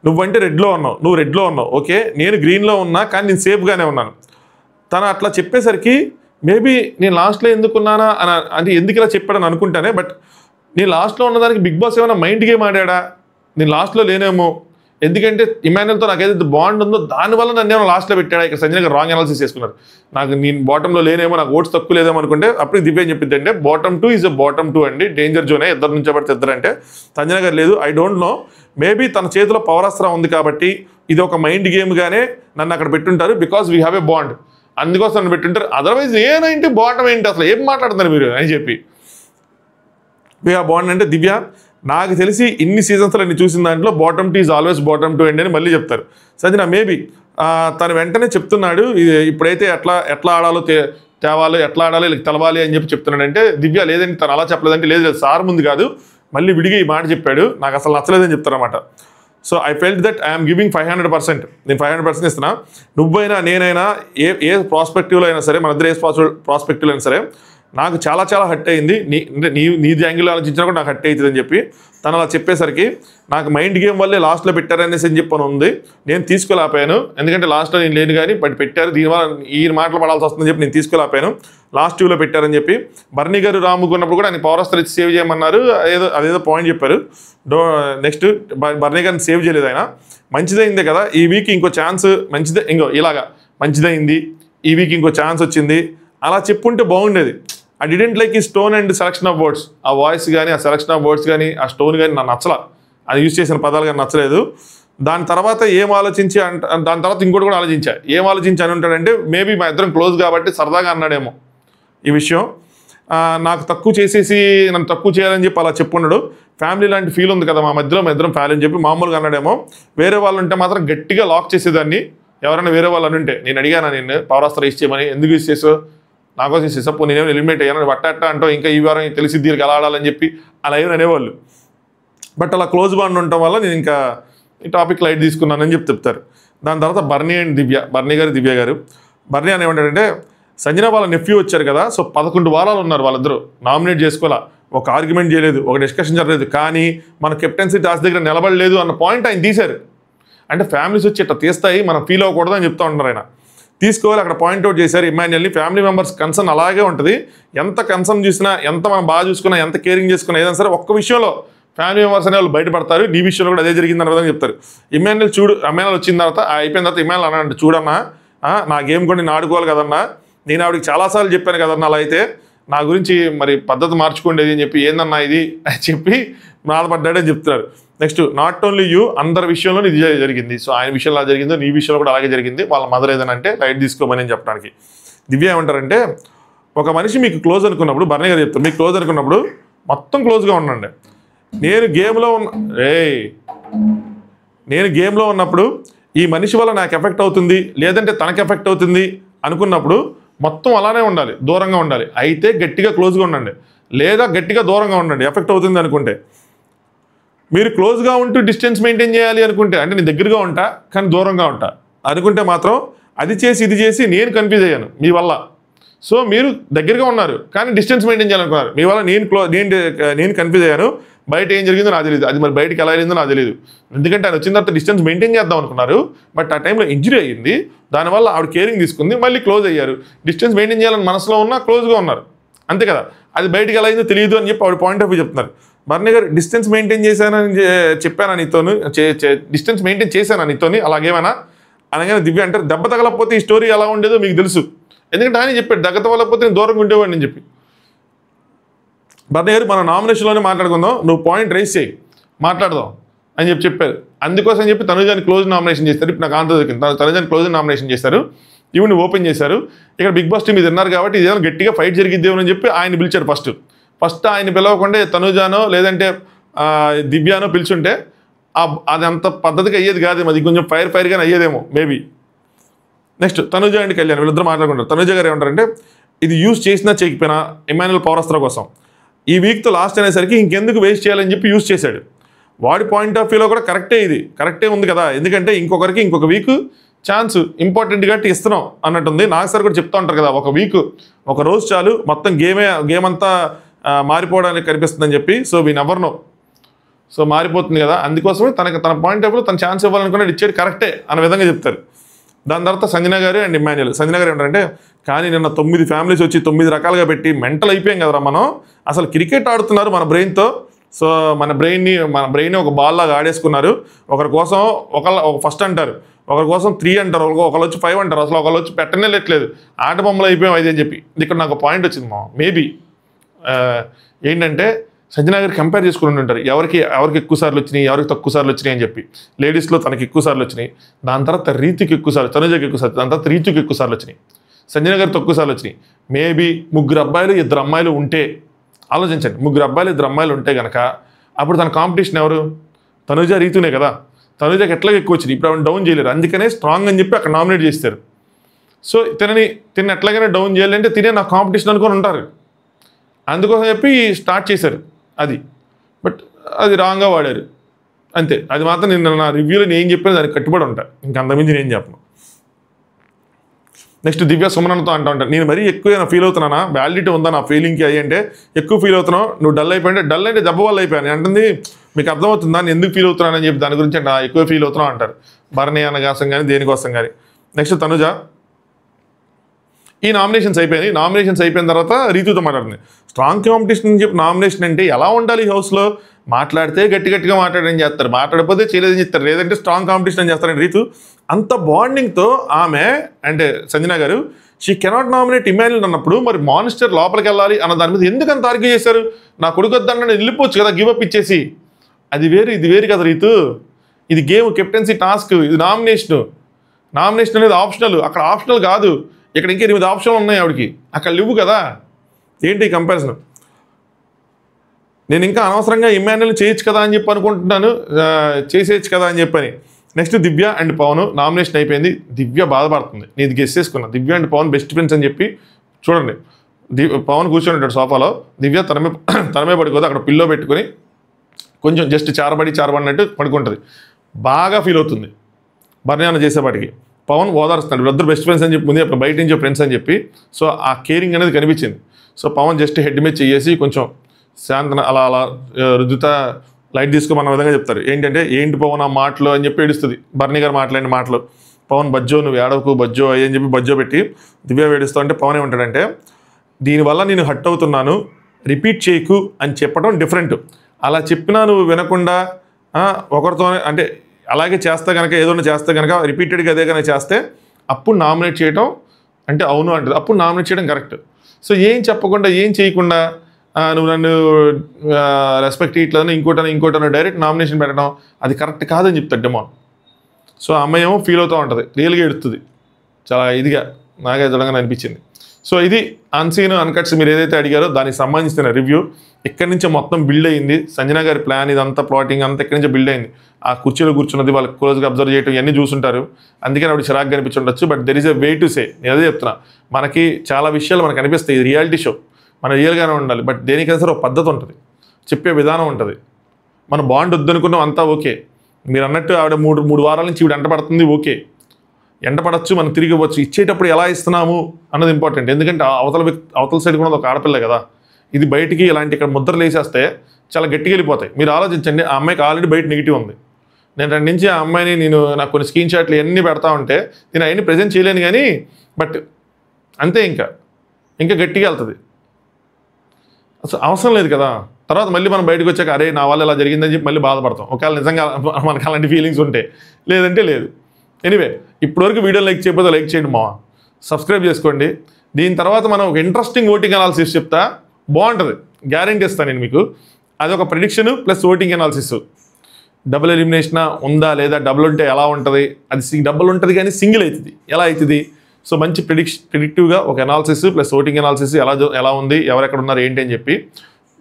నువ్వంటే రెడ్లో ఉన్నావు ఓకే, నేను గ్రీన్లో ఉన్నా కానీ నేను సేఫ్గానే ఉన్నాను. తను అట్లా చెప్పేసరికి మేబీ నేను లాస్ట్లో ఎందుకున్నానా అని అంటే ఎందుకు ఇలా చెప్పాడని అనుకుంటానే. బట్ నేను లాస్ట్లో ఉన్నదానికి బిగ్ బాస్ ఏమైనా మైండ్ గేమ్ ఆడా, నేను లాస్ట్లో లేనేమో, ఎందుకంటే ఇమాన్యుయల్తో నాకు ఏదైతే బాండ్ ఉందో దానివల్ల నన్ను ఏమైనా లాస్ట్లో పెట్టాడా. ఇక్కడ సంజన గారు రాంగ్ అనాలిసిస్ చేసుకున్నారు. నాకు నేను బాటంలో లేనేమో, నాకు ఓట్స్ తక్కువ లేదేమో అనుకుంటే అప్పుడు దివ్య చెప్పింది అంటే బాటమ్ 2 ఈజ్ బాటమ్ 2 అండి, డేంజర్ జోనే, ఇద్దరు నుంచి పడితే ఇద్దరు అంటే. సంజన గారు లేదు, ఐ డోంట్ నో, మేబీ తన చేతిలో పవర్ అస్త్రం ఉంది కాబట్టి ఇది ఒక మైండ్ గేమ్గానే నన్ను అక్కడ పెట్టుంటారు, because we have a bond. అందుకోసం నన్ను పెట్టుంటారు. అదర్వైజ్ నేనంటే బాటం ఏంటి అసలు ఏం మాట్లాడుతున్నారు మీరు అని చెప్పి. బాగుందంటే దివ్య నాకు తెలిసి ఇన్ని సీజన్స్లో నేను చూసిన దాంట్లో బాటమ్ 2 ఈజ్ ఆల్వేస్ బాటమ్ 2 అండి అని మళ్ళీ చెప్తారు. సంజన మేబీ తను వెంటనే చెప్తున్నాడు ఇప్పుడైతే ఎట్లా ఆడాలో తేవాలి, ఎట్లా ఆడాలి వీళ్ళకి తెలవాలి అని చెప్పి చెప్తున్నాడంటే దివ్య లేదండి తను అలా చెప్పలేదంటే లేదు సార్ ముందు కాదు మళ్ళీ విడిగా ఈ మాట చెప్పాడు నాకు అసలు నచ్చలేదని చెప్తారన్నమాట. So I felt that I'm giving 500%. నేను 500% ఇస్తున్నా. నువ్వైనా నేనైనా ఏ ప్రాస్పెక్టివ్లో అయినా సరే మన ఇద్దరు ఏ ప్రాస్పెక్టివ్లో అయినా సరే నాకు చాలా చాలా హర్ట్ అయింది. నీది యాంగిల్ ఆలోచించినా కూడా నాకు హర్ట్ అవుతుంది అని చెప్పి తను అలా చెప్పేసరికి నాకు మైండ్ గేమ్ వల్లే లాస్ట్లో పెట్టారనేసి అని చెప్పని ఉంది. నేను తీసుకోలేకపోయాను ఎందుకంటే లాస్ట్లో నేను లేను కానీ బట్ పెట్టారు దీనివల్ల ఈ మాటలు పడాల్సి వస్తుందని చెప్పి నేను తీసుకోలేకపోయాను. లాస్ట్ 2లో పెట్టారని చెప్పి బర్నీ గారు రాముకున్నప్పుడు కూడా ఆయన పవర్ అస్త్రం ఇచ్చి సేవ్ చేయమన్నారు. అదేదో పాయింట్ చెప్పారు. నెక్స్ట్ బర్నీ గారిని సేవ్ చేయలేదు ఆయన. మంచిదైందే కదా ఈ వీక్ ఇంకో ఛాన్స్ మంచిదే ఇలాగా మంచిదైంది ఈ వీక్ ఇంకో ఛాన్స్ వచ్చింది అలా చెప్పుంటే బాగుండేది. ఐ డిడెంట్ లైక్ ఈ stone and selection of words. ఆ వాయిస్ కానీ ఆ సెలక్షన్ ఆఫ్ వర్డ్స్ కానీ ఆ స్టోన్ కానీ నాకు నచ్చలా. అది యూజ్ చేసిన పదాలు కానీ నచ్చలేదు. దాని తర్వాత ఏం ఆలోచించి దాని తర్వాత ఇంకోటి కూడా ఆలోచించా. ఏం ఆలోచించి అని ఉంటాడంటే మేబీ మా ఇద్దరం క్లోజ్ కాబట్టి సరదాగా అన్నాడేమో ఈ విషయం. నాకు తక్కువ చేసేసి నన్ను తక్కువ చేయాలని చెప్పి అలా చెప్పున్నాడు. ఫ్యామిలీ లాంటి ఫీల్ ఉంది కదా మా ఇద్దరం ఫ్యామిలీ అని చెప్పి మామూలుగా అన్నాడేమో. వేరే వాళ్ళు ఉంటే మాత్రం గట్టిగా లాక్ చేసేదాన్ని. ఎవరైనా వేరే వాళ్ళు అని ఉంటే నేను అడిగాను నేను పవర్ అస్త్రం యూజ్ చేయమని ఎందుకు యూజ్ చేసావు నాకోసం చేసేపు నేనేమో ఎలిమినేట్ అయ్యాను వట్ట అంటో ఇంకా ఈ వారం తెలిసి దీనికి ఎలా ఆడాలని చెప్పి అలా ఏమైనా అనేవాళ్ళు. బట్ అలా క్లోజ్ బాండ్ ఉండటం వల్ల నేను ఇంకా ఈ టాపిక్ లైట్ తీసుకున్నానని చెప్తారు. దాని తర్వాత బర్నీ గారు దివ్య గారు. బర్నీ అని ఏమంటాడంటే సంజన వాళ్ళ నెఫ్యూ వచ్చారు కదా సో 11 వారాలు ఉన్నారు వాళ్ళిద్దరూ నామినేట్ చేసుకోవాలా ఒక ఆర్గ్యుమెంట్ చేయలేదు ఒక డిస్కషన్ జరగలేదు కానీ మన కెప్టెన్సీ టాస్ దగ్గర నిలబడలేదు అన్న పాయింట్ ఆయన తీశారు. అంటే ఫ్యామిలీస్ వచ్చి ఇట్లా తీస్తాయి మనం ఫీల్ అవ్వకూడదు అని చెప్తా ఉంటారు ఆయన. తీసుకోవాలి అక్కడ పాయింట్అవుట్ చేశారు ఇమాన్యుయల్ని. ఫ్యామిలీ మెంబర్స్ కన్సర్న్ అలాగే ఉంటుంది. ఎంత కన్సర్న్ చూసినా ఎంత మనం బాగా చూసుకున్నా ఎంత కేరింగ్ చేసుకున్నా ఏదైనా సరే ఒక్క విషయంలో ఫ్యామిలీ మెంబర్స్ అనే వాళ్ళు బయటపడతారు. ఈ విషయంలో కూడా అదే జరిగింది అన్న విధంగా చెప్తారు. ఇమాన్యుయల్ వచ్చిన తర్వాత అయిపోయిన తర్వాత ఇమాన్యుయల్ అన్నాడు చూడన్నా నా గేమ్ కూడా నేను ఆడుకోవాలి కదన్నా నేను ఆవిడకి చాలాసార్లు చెప్పాను కదన్నా అలా అయితే నా గురించి మరి పద్ధతి మార్చుకోండి అని చెప్పి ఏందన్నా ఇది అని చెప్పి బాధపడ్డాడని చెప్తున్నారు. నెక్స్ట్ నాట్ ఓన్లీ యూ అందరి విషయంలో ఇది జరిగింది. సో ఆయన విషయంలో అలా జరిగిందో నీ విషయంలో కూడా అలాగే జరిగింది. వాళ్ళ మదర్ ఏదైనా అంటే లైట్ తీసుకోమని చెప్పడానికి దివ్య ఏమంటారంటే ఒక మనిషి మీకు క్లోజ్ అనుకున్నప్పుడు బర్నీ గారు చెప్తారు మీకు క్లోజ్ అనుకున్నప్పుడు మొత్తం క్లోజ్గా ఉండండి. నేను గేమ్లో ఉన్నప్పుడు ఈ మనిషి వల్ల నాకు ఎఫెక్ట్ అవుతుంది లేదంటే తనకు ఎఫెక్ట్ అవుతుంది అనుకున్నప్పుడు మొత్తం అలానే ఉండాలి దూరంగా ఉండాలి. అయితే గట్టిగా క్లోజ్గా ఉండండి లేదా గట్టిగా దూరంగా ఉండండి ఎఫెక్ట్ అవుతుంది అనుకుంటే. మీరు క్లోజ్గా ఉంటూ డిస్టెన్స్ మెయింటైన్ చేయాలి అనుకుంటే అంటే నేను దగ్గరగా ఉంటా కానీ దూరంగా ఉంటా అనుకుంటే మాత్రం అది చేసి ఇది చేసి నేను కన్ఫ్యూజ్ అయ్యాను మీ వల్ల. సో మీరు దగ్గరగా ఉన్నారు కానీ డిస్టెన్స్ మెయింటైన్ చేయాలనుకున్నారు మీ వల్ల నేను కన్ఫ్యూజ్ అయ్యాను. బయట ఏం జరిగిందో నాకు తెలియదు అది మరి బయటకి ఎలా వెళ్ళిందో నాకు తెలియదు. ఎందుకంటే ఆయన వచ్చిన తర్వాత డిస్టెన్స్ మెయింటైన్ చేద్దాం అనుకున్నారు బట్ ఆ టైంలో ఇంజరీ అయ్యింది దానివల్ల ఆవిడ కేరింగ్ తీసుకుంది మళ్ళీ క్లోజ్ అయ్యారు. డిస్టెన్స్ మెయింటైన్ చేయాలని మనసులో ఉన్నా క్లోజ్గా ఉన్నారు అంతే కదా. అది బయటకి ఎలా అయిందో తెలియదు అని చెప్పి ఆవిడ పాయింట్ ఆఫ్ వ్యూ చెప్తున్నారు. బర్నీ గారు డిస్టెన్స్ మెయింటైన్ చేశానని చెప్పానా నీతోని డిస్టెన్స్ మెయింటైన్ చేశానా నీతోని అలాగేమైనా అనగానే దివ్య అంటారు దెబ్బ తగలకపోతే ఈ స్టోరీ ఎలా ఉండేదో మీకు తెలుసు ఎందుకంటే ఆయన చెప్పాడు దెబ్బ తగలకపోతే నేను దూరంగా ఉండేవాడిని అని చెప్పి. బర్నీ గారు మన నామినేషన్లోనే మాట్లాడుకుందాం నువ్వు పాయింట్ రైజ్ చేయి మాట్లాడదాం అని చెప్పారు. అందుకోసం చెప్పి తనుజాని క్లోజ్ నామినేషన్ చేస్తారు. ఇప్పుడు నాకు ఆన్సర్ దొరికింది తనుజాని క్లోజ్ నామినేషన్ చేశారు ఈవెన్ ఓపెన్ చేశారు. ఇక్కడ బిగ్ బాస్ టీమ్ ఇది ఉన్నారు కాబట్టి ఇదేమైనా గట్టిగా ఫైట్ జరిగిద్దేమని చెప్పి ఆయన పిలిచారు. ఫస్ట్ ఆయన పిలవకుండా తనుజానో లేదంటే దివ్యానో పిలుచుంటే అది అంత పద్ధతిగా అయ్యేది కాదేమో అది కొంచెం ఫైర్గానే అయ్యేదేమో maybe. Next Tanuja and Kalyan వీళ్ళిద్దరు మాట్లాడుకుంటారు. తనుజ గారు ఏమంటారంటే ఇది యూజ్ చేసినా చేయకపోయినా ఇమాన్యుయల్ పవర్ అస్త్రం కోసం ఈ వీక్తో లాస్ట్ అనేసరికి ఇంకెందుకు వేస్ట్ చేయాలని చెప్పి యూజ్ చేశాడు. వాడి పాయింట్ ఆఫ్ వ్యూలో కూడా కరెక్టే ఉంది కదా ఎందుకంటే ఇంకొకరికి ఇంకొక వీక్ ఛాన్స్ ఇంపార్టెంట్ కాబట్టి ఇస్తున్నాం అన్నట్టుంది. నాకు సార్ కూడా చెప్తా ఉంటారు కదా ఒక రోజు చాలు మొత్తం గేమ్ అంతా మారిపోవడానికి కనిపిస్తుందని చెప్పి. So we never know so మారిపోతుంది కదా అందుకోసమే తన పాయింట్ ఆఫ్ వ్యూలో తన ఛాన్స్ ఇవ్వాలనుకున్నాడు ఇచ్చేది కరెక్టే అన్న విధంగా చెప్తారు. దాని తర్వాత సంజన గారు అండ్ ఇమాన్యుయల్. సంజన గారు ఏంటంటే కానీ నిన్న 9 ఫ్యామిలీస్ వచ్చి 9 రకాలుగా పెట్టి మెంటల్ అయిపోయాం కదరా మనం అసలు క్రికెట్ ఆడుతున్నారు మన బ్రెయిన్తో. సో మన బ్రెయిన్ ఒక బాల్ లాగా ఆడేసుకున్నారు. ఒకరి కోసం ఒక ఫస్ట్ అంటారు ఒకరి కోసం 3 అంటారు ఒకళ్ళు వచ్చి 5 అంటారు అసలు ఒకళ్ళు వచ్చి పెట్టనే లేట్లేదు ఆట బొమ్మలు అయిపోయాం అయితే అని చెప్పి. ఇక్కడ నాకు పాయింట్ వచ్చింది మేబీ ఏంటంటే సంజన గారు కంపేర్ చేసుకుని ఉంటారు ఎవరికి ఎక్కువ సార్లు వచ్చినాయి ఎవరికి తక్కువ సార్లు వచ్చినాయి అని చెప్పి. లేడీస్లో తనకి ఎక్కువ సార్లు వచ్చినాయి దాని తర్వాత రీతికి ఎక్కువ సార్లు తనుజకి ఎక్కువ సార్లు దాని తర్వాత రీతుకి ఎక్కువ సార్లు వచ్చినాయి. సంజన గారు తక్కువ సార్లు వచ్చినాయి. మేబీ 3 అబ్బాయిలు 2 అమ్మాయిలు ఉంటే ఆలోచించండి, 3 అబ్బాయిలు 2 అమ్మాయిలు ఉంటే కనుక అప్పుడు తన కాంపిటీషన్ ఎవరు? తనుజ, రీతునే కదా. తనుజకి ఎట్లాగ ఎక్కువ వచ్చింది, ఇప్పుడు ఆవిడ డౌన్ చేయలేరు, అందుకనే స్ట్రాంగ్ అని చెప్పి అక్కడ నామినేట్ చేస్తారు. సో తిన్న ఎట్లాగైనా డౌన్ చేయాలంటే తినే నా కాంపిటీషన్ అనుకొని ఉంటారు, అందుకోసం చెప్పి స్టార్ట్ చేశారు అది. బట్ అది రాంగ్గా వాడారు అంతే. అది మాత్రం నేను నా రివ్యూలో నేను చెప్పాను, దానికి కట్టుబడి ఉంటాను, ఇంకా అంతమించి నేను చెప్పను. నెక్స్ట్ దివ్య సుమనతో అంటూ ఉంటాను, నేను మరీ ఎక్కువ ఫీల్ అవుతున్నానా, వ్యాలిడిటీ ఉందా నా ఫీలింగ్కి అయ్యి అంటే ఎక్కువ ఫీల్ అవుతున్నావు, నువ్వు డల్ అయిపోయింటే డల్ అంటే దెబ్బ వల్ల అయిపోయాను అంటుంది. మీకు అర్థమవుతుందా నేను ఎందుకు ఫీల్ అవుతున్నానని చెప్పి, దాని గురించి అంటే ఎక్కువ ఫీల్ అవుతున్నావు అంటారు, భరణి అనగాసం కానీ దేనికోసం కానీ. నెక్స్ట్ తనుజ, ఈ నామినేషన్స్ అయిపోయినాయి. నామినేషన్స్ అయిపోయిన తర్వాత రీతుతో మాట్లాడుతుంది. స్ట్రాంగ్ కాంపిటీషన్ అని చెప్పి నామినేషన్ అంటే ఎలా ఉండాలి హౌస్లో? మాట్లాడితే గట్టిగా మాట్లాడని చేస్తారు, మాట్లాడకపోతే చేయలేదని చెప్తారు, లేదంటే స్ట్రాంగ్ కాంపిటీషన్ అని చేస్తారని రీతు. అంత బాండింగ్తో ఆమె అంటే సంజన గారు షీ కెనాట్ నామినేట్ ఇమాన్యుల్ అన్నప్పుడు మరి మాన్స్టర్ లోపలికి వెళ్ళాలి అన్న దాని మీద ఎందుకు అంత ఆర్గ్యూ చేశారు? నా కొడుకు వద్దన్న వెళ్ళిపోవచ్చు కదా, గివప్ ఇచ్చేసి. అది వేరు ఇది వేరు కదా రీతు. ఇది గేమ్, కెప్టెన్సీ టాస్క్, ఇది నామినేషన్ అనేది ఆప్షనల్, అక్కడ ఆప్షనల్ కాదు. ఇక్కడ ఇంకా 8 ఆప్షన్లు ఉన్నాయి ఆవిడకి, అక్కడ లేవు కదా. ఏంటి కంపారిజన్? నేను ఇంకా అనవసరంగా ఇమాన్యుల్ చేయొచ్చు కదా అని చెప్పి అనుకుంటున్నాను, చేసేయచ్చు కదా అని చెప్పని. Next Divya and Pavan nomination అయిపోయింది. దివ్య బాధపడుతుంది, నేను గెస్ చేసుకున్నా. Divya and Pavan best friends అని చెప్పి చూడండి. పవన్ కూర్చొని ఉంటాడు సోఫాలో, దివ్య తనమే పడుకోదు, అక్కడ పిల్లో పెట్టుకొని కొంచెం జస్ట్ చారబడినట్టు పడుకుంటుంది. బాగా ఫీల్ అవుతుంది బర్ణ్యాన చేసేపాటికి. పవన్ ఓదారుస్తున్నాడు, వీళ్ళిద్దరు బెస్ట్ ఫ్రెండ్స్ అని చెప్పి ముందే బయట నుంచి ఫ్రెండ్స్ అని చెప్పి. సో ఆ కేరింగ్ అనేది కనిపించింది. సో పవన్ జస్ట్ హెడ్ మీద చేసి కొంచెం శాంతన అలా రుద్దుతా లైట్ తీసుకోమన్న విధంగా చెప్తారు. ఏంటి పవన్ ఆ మాటలు అని చెప్పి ఏడుస్తుంది. బర్నీ గారు మాట్లాడిన మాటలు, పవన్ బజ్జో నువ్వు ఏడవకు బజ్జో అయ్యి అని చెప్పి బజ్జో పెట్టి దివ్య ఏడుస్తావు అంటే పవన్ ఏమంటాడంటే, దీనివల్ల నేను హట్ అవుతున్నాను, రిపీట్ చేయకు అని చెప్పడం డిఫరెంట్. అలా చెప్పినా నువ్వు వినకుండా ఒకరితోనే అంటే అలాగే చేస్తే కనుక, ఏదోనా చేస్తే కనుక రిపీటెడ్గా అదే కనుక చేస్తే అప్పుడు నామినేట్ చేయడం అంటే అవును అంటుంది, అప్పుడు నామినేట్ చేయడం కరెక్ట్. సో ఏం చెప్పకుండా ఏం చేయకుండా నువ్వు నన్ను రెస్పెక్ట్ ఇట్లా ఇంకోటను డైరెక్ట్ నామినేషన్ పెట్టడం అది కరెక్ట్ కాదని చెప్తాడు డెమోన్. సో ఆ అమ్మాయి ఏమో ఫీల్ అవుతూ ఉంటుంది, రియల్గా ఎడుతుంది, చాలా ఇదిగా నాకే చూడగానే అనిపించింది. సో ఇది అన్సీన్ అన్కట్స్ మీరు ఏదైతే అడిగారో దానికి సంబంధించిన రివ్యూ. ఇక్కడి నుంచే మొత్తం బిల్డ్ అయింది. సంజన గారి ప్లాన్ ఇదంతా ప్లాటింగ్ అంతా ఇక్కడి నుంచే బిల్డ్ అయింది. ఆ కుర్చీలో కూర్చున్నది వాళ్ళకి క్లోజ్గా అబ్జర్వ్ చేయడం ఇవన్నీ చూసుంటారు, అందుకని ఆవిడ చిరాగ్గా అనిపించుండొచ్చు. But there is a way to say. నేను అదే చెప్తున్నా, మనకి చాలా విషయాలు మనకు అనిపిస్తాయి, ఇది రియాలిటీ షో, మనం రియల్గానే ఉండాలి. బట్ దేనికైనా సరే ఒక పద్ధతి ఉంటుంది, చెప్పే విధానం ఉంటుంది. మన బాండ్ వద్దనుకున్నాం అంతా ఓకే. మీరు అన్నట్టు ఆవిడ మూడు వారాల నుంచి ఈవిడ ఎంటపడుతుంది, ఓకే, ఎంటపడచ్చు, మనం తిరిగి ఇవ్వచ్చు. ఇచ్చేటప్పుడు ఎలా ఇస్తున్నాము అన్నది ఇంపార్టెంట్. ఎందుకంటే అవతల సైడ్ కూడా ఒక ఆడపిల్ల కదా. ఇది బయటికి ఇలాంటి ఇక్కడ ముద్రలు వేసేస్తే చాలా గట్టిగా వెళ్ళిపోతాయి. మీరు ఆలోచించండి, ఆ అమ్మాయికి ఆల్రెడీ బయట నెగిటివ్ ఉంది. నేను 2 నుంచి ఆ అమ్మాయిని నాకు కొన్ని స్క్రీన్ షాట్లు ఎన్ని పెడతా ఉంటే నేను అవన్నీ ప్రజెంట్ చేయలేను కానీ, బట్ అంతే ఇంకా గట్టిగా వెళ్తుంది. అసలు అవసరం లేదు కదా. తర్వాత మళ్ళీ మనం బయటకు వచ్చాక అరే నా వల్ల ఇలా జరిగిందని చెప్పి మళ్ళీ బాధపడతాం, ఒకవేళ నిజంగా మనకు అలాంటి ఫీలింగ్స్ ఉంటే. లేదంటే లేదు. ఎనీవే, ఇప్పటివరకు వీడియో లైక్ చేయకపోతే లైక్ చేయండి మావా, సబ్స్క్రైబ్ చేసుకోండి. దీని తర్వాత మనం ఒక ఇంట్రెస్టింగ్ ఓటింగ్ అనాలిసిస్ చెప్తా, బాగుంటుంది, గ్యారెంటీ ఇస్తాను నేను మీకు. అదొక prediction plus voting analysis. Double elimination ఉందా లేదా, డబుల్ ఉంటే ఎలా ఉంటుంది, అది డబుల్ ఉంటుంది కానీ సింగిల్ అవుతుంది ఎలా అవుతుంది. సో మంచి ప్రిడిక్టివ్గా ఒక అనాలిసిస్ ప్లస్ ఓటింగ్ అనాలిసిస్ ఎలా ఉంది, ఎవరెక్కడ ఉన్నారు ఏంటి అని చెప్పి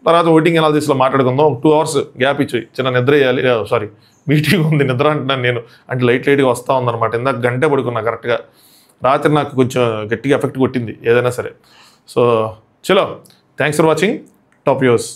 తర్వాత ఓటింగ్ అనాలిసిస్లో మాట్లాడుకుందాం. 2 hours గ్యాప్ ఇచ్చి చిన్న నిద్ర వేయాలి, సారీ మీటింగ్ ఉంది, నిద్ర అంటున్నాను నేను, అంటే లైట్గా వస్తూ ఉందన్నమాట. ఇందాక గంటే పడుకున్నా కరెక్ట్గా, రాత్రి నాకు కొంచెం గట్టిగా ఎఫెక్ట్ కొట్టింది ఏదైనా సరే. సో చలో, thanks for watching, top views.